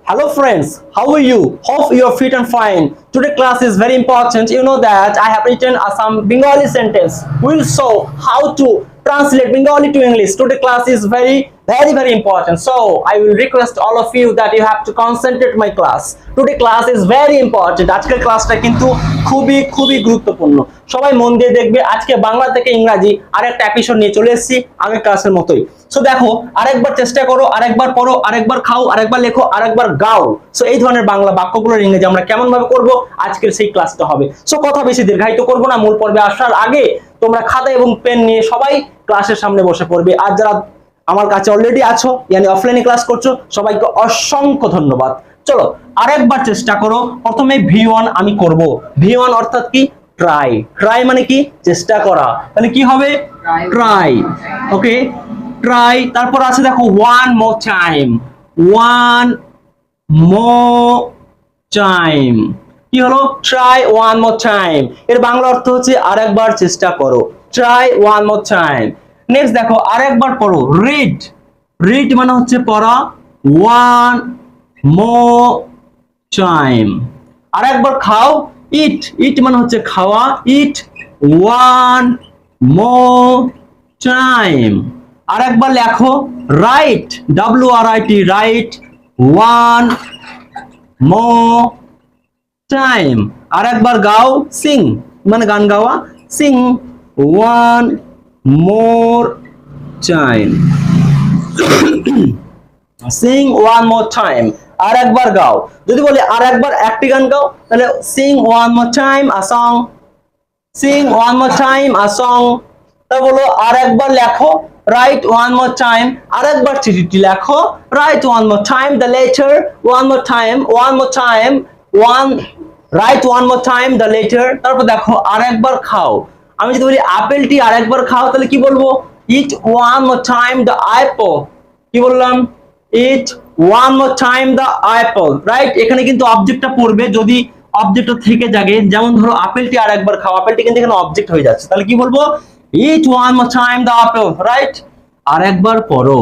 Hello friends, how are you? Hope you are fit and fine. Today class is very important. You know that I have written some Bengali sentence. We will show how to translate Bengali to English. Today class is very important. So I will request all of you that you have to concentrate my class. Today class is very important. আজকের ক্লাসটা কিন্তু খুবই গুরুত্বপূর্ণ। সবাই মন দিয়ে দেখবে। আজকে বাংলা থেকে ইংরেজি আরেকটা এপিসোড নিয়ে চলে এসেছি আগের ক্লাসের মতোই। সো দেখো আরেকবার চেষ্টা করো, আরেকবার পড়ো, আরেকবার খাও, আরেকবার লেখো, আরেকবার গাও। সো এই ধরনের বাংলা বাক্যগুলোর ইংরেজি আমরা কেমন ভাবে করব আজকের সেই ক্লাসটা হবে। সো কথা বেশি দীর্ঘায়িত করব না, মূল পর্বে আসার আগে তোমরা খাতা এবং পেন নিয়ে সবাই ক্লাসের সামনে বসে পড়বে। আর যারা আমার কাছে অলরেডি আছো মানে অফলাইনে ক্লাস করছো সবাইকে অসংখ্য ধন্যবাদ। চলো আরেকবার চেষ্টা করো। প্রথমে V1 আমি করব। V1 অর্থাৎ কি ট্রাই। ট্রাই মানে কি চেষ্টা করা, তাহলে কি হবে ট্রাই। Okay try. তারপর আছে দেখো one more time. One more time কি হলো ট্রাই ওয়ান মোর টাইম। এর বাংলা অর্থ হচ্ছে আরেকবার চেষ্টা করো। Try one more time. Next দেখো আরেকবার পড়ো রিড। রিড মানে হচ্ছে পড়া। One more time. আরেকবার খাও ইট। ইট মানে হচ্ছে খাওয়া। ইট ওয়ান মোর টাইম। আরেকবার লেখো right. WRIT right one more time. আরেকবার গাও সিং মানে গান গাওয়া। Singh one more time. Singh one more time. আরেকবার গাও। যদি বলি আরেকবার একটি গান গাও তাহলে Singh one more time a song. Singh one more time a song. তা বলো আরেকবার লেখো রাইট ওয়ান মোর টাইম। আরেকবার চিঠিটি লেখো right one more time the letter. One more time one more time one right one more time the letter. তারপর দেখো আরেকবার খাও। আমি যদি বলি আপেলটি আরেকবার খাও তাহলে কি বলবো eat one more time the apple. কি বললাম eat one more time the apple. Right এখানে কিন্তু অবজেক্টটা পড়বে যদি অবজেক্টটা থেকে জাগে। যেমন ধরো আপেলটি আরেকবার খাও, আপেলটি কিন্তু এখানে অবজেক্ট হয়ে যাচ্ছে। তাহলে কি বলবো eat one more time the apple. Right আরেকবার পড়ো।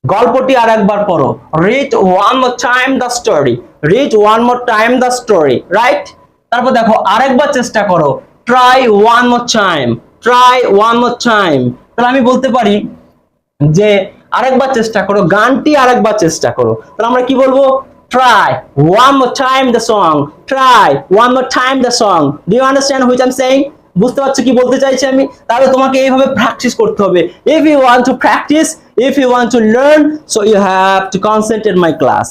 গল্পটি আরেকবার পড়ো। Read one more time the story. Read one more time the story. Right তারপর দেখো আরেকবার চেষ্টা করো। Try one more time. Try one more time. তাহলে আমি বলতে পারি যে আরেকবার চেষ্টা করো। গানটি আরেকবার চেষ্টা করো। তাহলে আমরা কি বলবো try one more time the song. Try one more time the song. Do you understand which I am saying? বুঝতে পারছো কি বলতে চাইছি আমি? তাহলে তোমাকে এইভাবে প্র্যাকটিস করতে হবে। If you want to practice, if you want to learn, so you have to concentrate my class.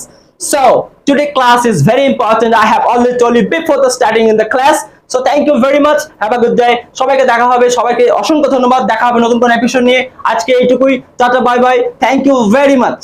So today class is very important. I have already told you before the starting in the class. So thank you very much. Have a good day. সবাইকে দেখা হবে। সবাইকে অসংখ্য ধন্যবাদ। দেখা হবে নতুন কোন এপিসোড নিয়ে। আজকে এইটুকুই। Tata bye bye. Thank you very much.